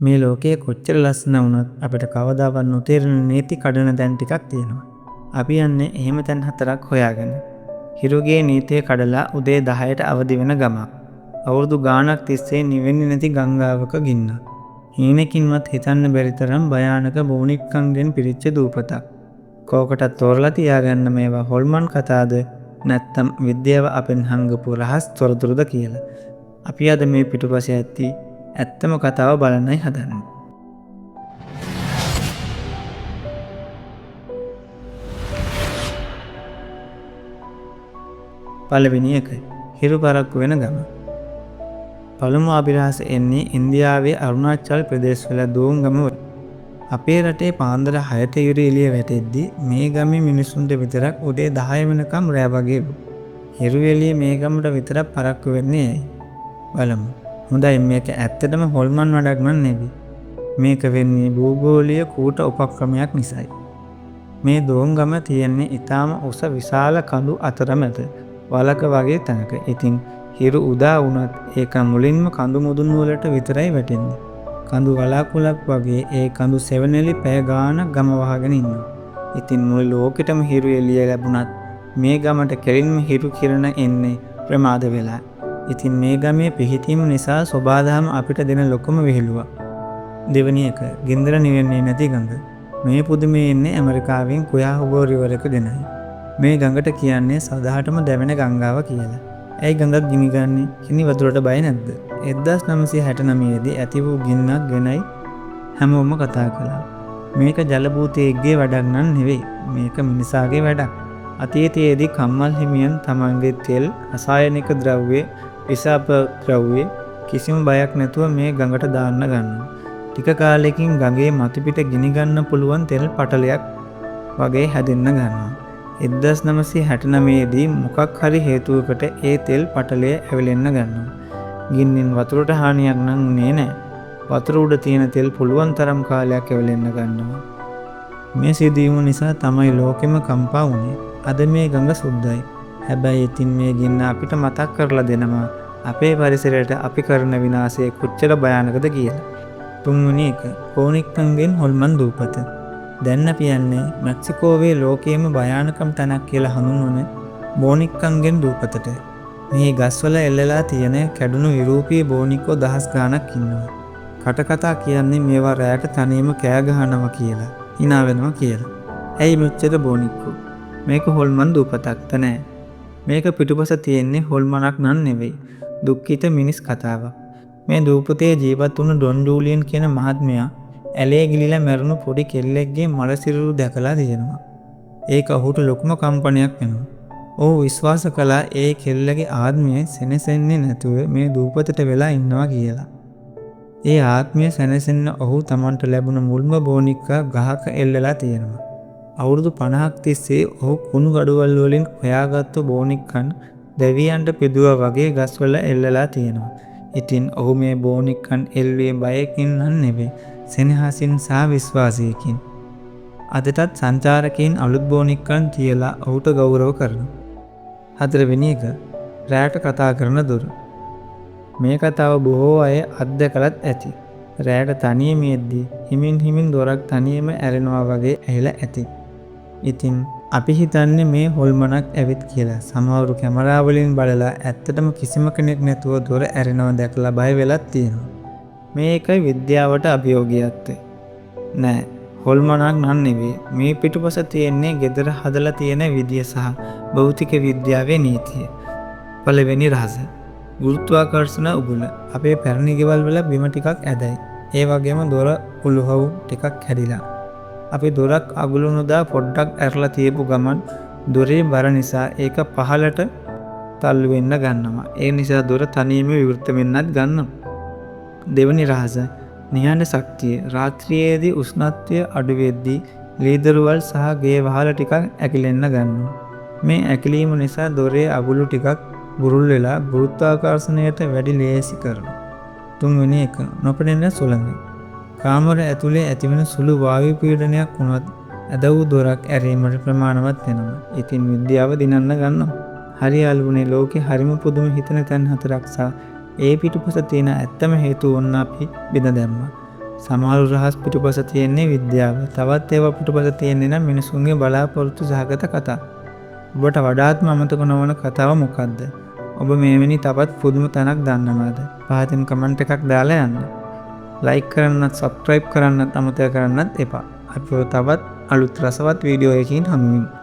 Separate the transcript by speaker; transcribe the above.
Speaker 1: මේ ලෝකයේ කොච්චර ලස්සන වුණත් අපිට කවදාවත් නොතේරෙන නීති කඩන තැන් ටිකක් තියෙනවා. අපි යන්නේ එහෙම තැන් 4ක් හොයාගෙන. හිරුගේ නීතිය කඩලා උදේ 10ට අවදි වෙන ගමක්. අවුරුදු ගාණක් තිස්සේ නිවෙන්නේ නැති ගංගාවක ගින්න. හීනකින්වත් හිතන්න බැරි තරම් භයානක බෝනික්කන්ගෙන් පිරිච්ච දූපතක්. කෝකටත් තෝරලා තියාගන්න මේවා හොල්මන් කතාද නැත්තම් විද්‍යාව අපෙන් හංගපු රහස් තොරතුරුද කියලා. අපි අද මේ පිටුපස ඇත්ති ඇත්තම කතාව බලන්නයි හදන්නේ. පළවෙනි එක හිරු පරක්කු වෙන ගම. පළමු අභිරහස එන්නේ ඉන්දියාවේ අරුණාචල් ප්‍රදේශවල දෝංගම වල. අපේ රටේ පාන්දර 6ට ඉර එළිය වැටෙද්දි මේ ගමේ මිනිසුන්ට විතරක් උදේ 10 වෙනකම් රෑ වගේලු. හිරු එළිය මේ ගමට විතරක් පරක්කු වෙන්නේ ඇයි? බලමු. හොඳයි, මේක ඇත්තටම හොල්මන් වැඩක් නන් නෙවෙයි. මේක වෙන්නේ භූගෝලීය කූට උපක්‍රමයක් නිසායි. මේ දෝංගම තියෙන්නේ ඊටාම උස විශාල කඳු අතරමැද වලක වගේ තැනක. ඉතින් හිරු උදා වුණත් ඒක මුලින්ම කඳු මුදුන් වලට විතරයි වැටෙන්නේ. කඳු වලාකුළක් වගේ ඒ කඳු සෙවණෙලි පැය ගාණක් ගම වහගෙන ඉන්නවා. ඉතින් මුළු ලෝකෙටම හිරු එළිය ලැබුණත් මේ ගමට කෙලින්ම හිරු කිරණ එන්නේ ප්‍රමාද වෙලා. ඉතින් මේ ගමේ පිහිටීම නිසා සෝබාදහම අපිට දෙන ලොකුම විහිළුවක්. දෙවෙනි එක ගින්දර නිවෙන්නේ නැති ගඟ. මේ පුදුමේ එන්නේ ඇමරිකාවෙන් කුයාහුබෝ රිවර් එක දෙනයි. මේ ගඟට කියන්නේ සදාටම දැවෙන ගංගාව කියලා. ඇයි ගඟක් ගිනිගන්නේ? කිනි වතුරට බය නැද්ද? 1969 දී ඇති වූ ගින්නක් ගැනයි හැමෝම කතා කළා. මේක ජලභූතයෙක්ගේ වැඩක් නන් නෙවෙයි. මේක මිනිසාගේ වැඩක්. අතීතයේදී කම්මල් හිමියන් තමන්ගේ තෙල්, රසායනික ද්‍රව්‍ය, විසාප ද්‍රව්‍ය කිසිම බයක් නැතුව මේ ගඟට දාන්න ගන්නවා. ටික කාලෙකින් ගඟේ මතුපිට ගිනි ගන්න පුළුවන් තෙල් පටලයක් වගේ හැදෙන්න ගන්නවා. 1969 දී මොකක් හරි හේතුවකට ඒ තෙල් පටලය ඇවිලෙන්න ගන්නවා. ගින්නෙන් වතුරට හානියක් නම් උනේ නැහැ. වතුර උඩ තියෙන තෙල් පුළුවන් තරම් කාලයක් ඇවිලෙන්න ගන්නවා. මේ සිදුවීම නිසා තමයි ලෝකෙම කම්පා වුණේ. අද මේ ගඟ සුද්දයි. හැබැයි ඉතින් මේ ගින්න අපිට මතක් කරලා දෙනවා අපේ පරිසරයට අපි කරන විනාශය කොච්චර භයානකද කියලා. තුන්වෙනි එක බෝනික්කන්ගෙන් හොල්මන් දූපත. දැන් අපි යන්නේ මෙක්සිකෝවේ ලෝකයේම භයානකම තැනක් කියලා හඳුන්වන බෝනික්කන්ගෙන් දූපතට. මේ ගස්වල එල්ලලා තියෙන කැඩුණු යුරෝපීය බෝනික්කෝ දහස් ගාණක් ඉන්නවා. කටකතා කියන්නේ මේවා රැයට තනියම කෑ ගහනවා කියලා, hina වෙනවා කියලා. ඇයි මෙච්චර බෝනික්කෝ? මේක හොල්මන් දූපතක්ද නෑ. මේක පිටුපස තියෙන්නේ හොල්මනක් නන් නෙවෙයි. දුක්ඛිත මිනිස් කතාවක්. මේ දූපතේ ජීවත් වුණු ඩොන් ජූලියන් කියන මහත්මයා ඇලේ ගිලිලා මැරුණු පොඩි කෙල්ලෙක්ගේ මල සිරුරු දැකලා තියෙනවා. ඒක ඔහුට ලොකුම කම්පනයක් වෙනවා. ඔහු විශ්වාස කළා ඒ කෙල්ලගේ ආත්මය සැනසෙන්නේ නැතුව මේ දූපතට වෙලා ඉන්නවා කියලා. ඒ ආත්මය සැනසෙන්න ඔහු Tamanට ලැබුණ මුල්ම බෝනික්කා ගහක එල්ලලා තියෙනවා. අවුරුදු 50ක් තිස්සේ ඔහු කුණු ගඩොල් වලින් හොයාගත්තු බෝනික්කන් දෙවියන්ට පිදුවා වගේ ගස්වල එල්ලලා තියෙනවා. ඉතින් ඔහු මේ බෝනික්කන් එල්ලුවේ බයකින් නම් නෙවෙයි, සෙනෙහසින් සහ විශ්වාසයකින්. අදටත් සංචාරකයන් අලුත් බෝනික්කන් තියලා ඔහුට ගෞරව කරනවා. හතරවෙනි එක රැයට කතා කරන දොර. මේ කතාව බොහෝ අය අත්දැකලත් ඇති. රැයට තනියම යද්දී හිමින් දොරක් තනියම ඇරෙනවා වගේ ඇහිලා ඇති. ඉතින් අපි හිතන්නේ මේ හොල්මනක් ඇවිත් කියලා. සමහරු කැමරා වලින් බලලා ඇත්තටම කිසිම කෙනෙක් නැතුව දොර ඇරෙනවා දැකලා බය වෙලත් තියෙනවා. මේකයි විද්‍යාවට අභියෝගයක්ද? නෑ, හොල්මනක් නන් නෙවෙයි. මේ පිටුපස තියෙන්නේ ගෙදර හදලා තියෙන විදිය සහ භෞතික විද්‍යාවේ නීතිය. පළවෙනි රහස ගුරුත්වාකර්ෂණ උගුල. අපේ පැරණි ගෙවල් වල බිම ටිකක් ඇදයි. ඒ වගේම දොර උළුහවු ටිකක් කැඩිලා. අපි දොරක් අගුල නොදා පොඩ්ඩක් ඇරලා තියපු ගමන් දොරේ බර නිසා ඒක පහළට තල්ලු වෙන්න ගන්නවා. ඒ නිසා දොර තනියම විවෘත වෙන්නත් ගන්නවා. දෙවෙනි රහස නිහඬ ශක්තිය. රාත්‍රියේදී උෂ්ණත්වය අඩු වෙද්දී ලීදරුවල් සහ ගේ වහල ටිකක් ඇකිලෙන්න ගන්නවා. මේ ඇකිලීම නිසා දොරේ අගුළු ටිකක් බුරුල් වෙලා ගුරුත්වාකර්ෂණයට වැඩි ලේසි කරනවා. තුන්වෙනි එක නොපෙනෙන සුළඟ. කාමර ඇතුලේ ඇතිවන සුළු වායු පීඩනයක් වුණත් ඇද වූ දොරක් ඇරීමට ප්‍රමාණවත් වෙනවා. ඉතින් විද්‍යාව දිනන්න ගන්නවා. හරි යාළුවනේ, ලෝකේ හරිම පුදුම හිතන තැන් 4ක් සහ ඒ පිටුපස තියෙන ඇත්තම හේතු වොන්න අපි බෙද දැම්මා. සමහරු රහස් පිටුපස තියෙන්නේ විද්‍යාව. තවත් ඒවා පිටුපස තියෙන්නේ නම් මිනිසුන්ගේ බලාපොරොත්තු සහගත කතා. ඔබට වඩාත්ම අමතක නොවන කතාව මොකක්ද? ඔබ මෙවැනි තවත් පුදුම තැනක් දන්නවද? පහතින් කමෙන්ට් එකක් දාලා යන්න. ලයික් කරන්නත් සබ්ස්ක්‍රයිබ් කරන්නත් අමතක කරන්නත් එපා. අපි තවත් අලුත් රසවත් වීඩියෝ එකකින් හමු වෙමු.